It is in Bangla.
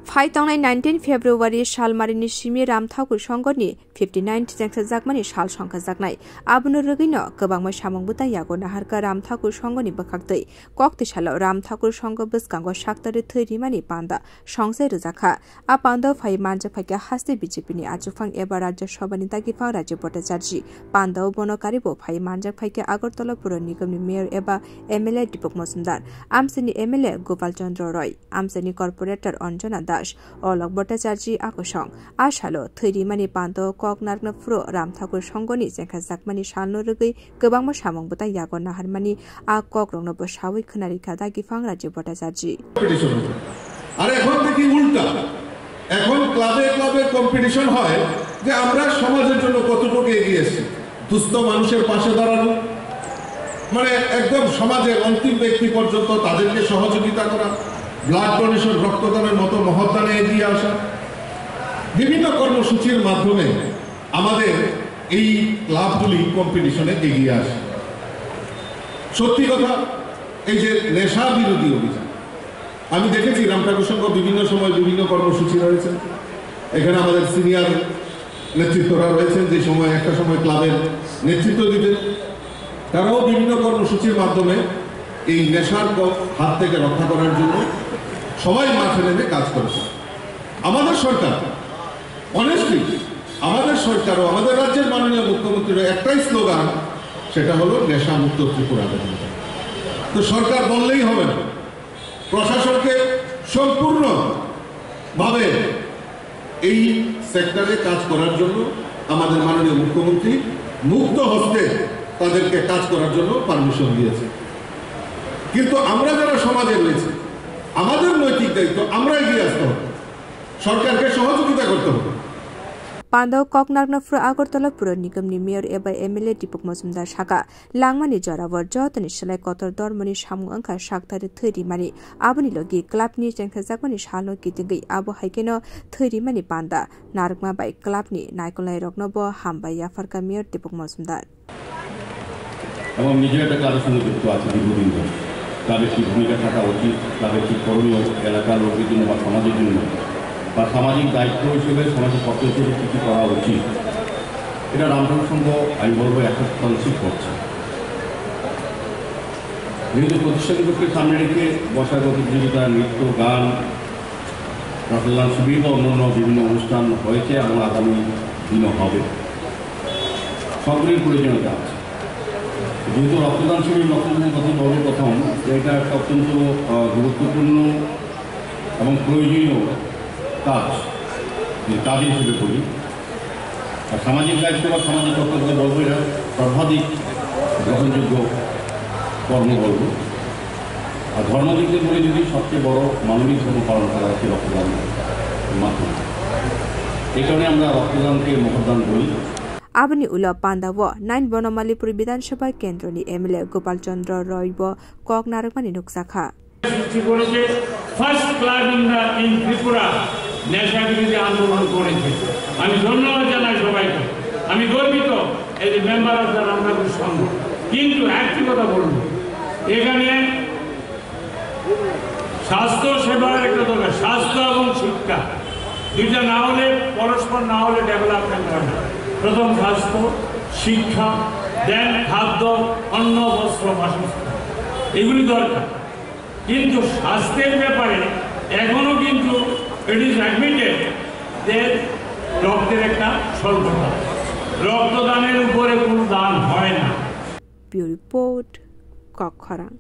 फाइतंनाय 19 फेब्रुवारी सालमारिनि सिमी रामथावगुर संघनि 59 जेंसा जागमानि साल संखा जागनाय आबुनो रगैनो गोबांमै सामंबुता यागो नाहारका रामथावगुर संघनि बखाक्तै कक्ति सालाव रामथावगुर संघ बसकांगो शाक्तरि थैरिमानि पान्दा संसे रजाखा आ पान्दा फाइ मानजा फाइका हास्ते बीजेपीनि आजुफां एबा राज्य सभानि तागिफां राज्य भट्टाचार्य पान्दाव बनकारिबो फाइ मानजा फाइका आगरतला पुर निगमनि मेयर एबा एमएलए दीपक मजुमदार आमसेनि एमएलए गोपाल चंद्र रॉय आमसेनि कर्पोरेटर अंजना दास अलक भट्टाचार्य आकसं आशालो थैरिमानि पान्द कक नारगना फ्रो रामथावगुर संघनि जेंखा जाकमानि सालनो रगै गोबांमा सामंबुता यागो नाहारमानि आ कक रंनो बसावै खोनारिखा दागिफां राज्य भट्टाचार्य আর এখন দেখি উল্টা এখন ক্লাবে ক্লাবে কম্পিটিশন হয় যে আমরা সমাজের জন্য কতটুকু এগিয়ে এসেছি দুস্থ মানুষের পাশে দাঁড়ানো মানে একদম সমাজের অন্তিম ব্যক্তি পর্যন্ত তাদেরকে সহযোগিতা করা ব্লাড ডোনেশন রক্তদানের মতো মহৎদানে এগিয়ে আসা বিভিন্ন কর্মসূচির মাধ্যমে আমাদের এই ক্লাবগুলি কম্পিটিশনে এগিয়ে আসে সত্যি কথা এই যে নেশা বিরোধী অভিযান আমি দেখেছি রামঠাকুর সংঘ বিভিন্ন সময় বিভিন্ন কর্মসূচি রয়েছে এখানে আমাদের সিনিয়র নেতৃত্বরা রয়েছেন যে সময় একটা সময় ক্লাবের নেতৃত্ব দিতেন তারাও বিভিন্ন কর্মসূচির মাধ্যমে এই নেশার হাত থেকে রক্ষা করার জন্য সবাই মাঠে নেমে কাজ করেছে আমাদের সরকার অনেস্টলি আমাদের সরকারও আমাদের রাজ্যের মাননীয় মুখ্যমন্ত্রীর একটাই স্লোগান সেটা হলো নেশা মুক্ত ত্রিপুরা গঠন তো সরকার বললেই হবে না প্রশাসনকে সম্পূর্ণভাবে এই সেক্টরে কাজ করার জন্য আমাদের মাননীয় মুখ্যমন্ত্রী মুক্ত হস্তে তাদেরকে কাজ করার জন্য পারমিশন দিয়েছে কিন্তু আমরা যারা সমাজে রয়েছে আমাদের নৈতিক দায়িত্ব আমরা এগিয়ে আসতে হবে সরকারকে সহযোগিতা করতে হবে पान्दाव ककनारगना फ्रो आगरतला पुर निगमनि मेयर एबा एमएलए दीपक मजुमदार साका लांगमानि जरावर जतनि सलाय कतर दरमनि सामु अंखा साकथारि थैरिमानि आबुनि लगी क्लाबनि जेंखा जाकमानि सालनो कितिगै आबो हाइकेनो थैरिमानि पान्दा नारगमा बाइ क्लाबनि नायकलाय रगनबो हामबाय याफारका मेयर दीपक मजुमदार এবং নিজে একটা ক্লাবের সঙ্গে যুক্ত আছে দীর্ঘদিন ধরে ক্লাবের কি ভূমিকা থাকা উচিত ক্লাবের কি করণীয় এলাকার লোকের জন্য বা সমাজের জন্য বা সামাজিক দায়িত্ব হিসেবে সমাজের পক্ষ হিসেবে কী কী করা উচিত এটা রামঠাকুর সংঘ আমি বলবো 100% করছে যেহেতু প্রতিষ্ঠা দিবসকে সামনে রেখে বসাগত প্রতিযোগিতা নৃত্য গান রক্তদান শিবির বা অন্যান্য বিভিন্ন অনুষ্ঠান হয়েছে এবং আগামী দিনও হবে সবগুলির প্রয়োজনীয়তা আছে যেহেতু রক্তদান শিবির রক্তদানের কথা বলবো প্রথম এটা একটা অত্যন্ত গুরুত্বপূর্ণ এবং প্রয়োজনীয় কাজ হিসেবে করি আর সামাজিক দায়িত্ব বা সামাজিক কর্তব্য বলবো এটা সর্বাধিক গ্রহণযোগ্য কর্ম বলব আর ধর্মদিকে বলে যদি সবচেয়ে বড় মানবিক ধর্ম পালন করা হচ্ছে রক্তদানের মাধ্যমে এই কারণে আমরা রক্তদানকে মহৎদান করি आबनि उला पान्दाव 9 बनमालीपुर विधानसभा केन्द्रनि एमएलए गोपाल चंद्र रॉय कक नारगमानि नुकसाखा ফার্স্ট ক্লাব ইন ত্রিপুরা নেশা বিরোধী আন্দোলন করেছে আমি ধন্যবাদ জানাই সবাইকে আমি গর্বিত এই যে মেম্বার অফ দ্য রামঠাকুর সংঘ কিন্তু একটি কথা বলবো এখানে স্বাস্থ্য সেবার একটা দরকার স্বাস্থ্য এবং শিক্ষা দুইটা না হলে পরস্পর না হলে ডেভেলপমেন্ট হয় না প্রথম স্বাস্থ্য শিক্ষা দেন খাদ্য অন্ন বস্ত্র বাসস্থান এগুলি দরকার কিন্তু স্বাস্থ্যের ব্যাপারে এখনো কিন্তু ইট ইজ অ্যাডমিটেড যে রক্তের একটা স্বল্পতা রক্তদানের উপরে কোনো দান হয় না রিপোর্ট ককখরাং।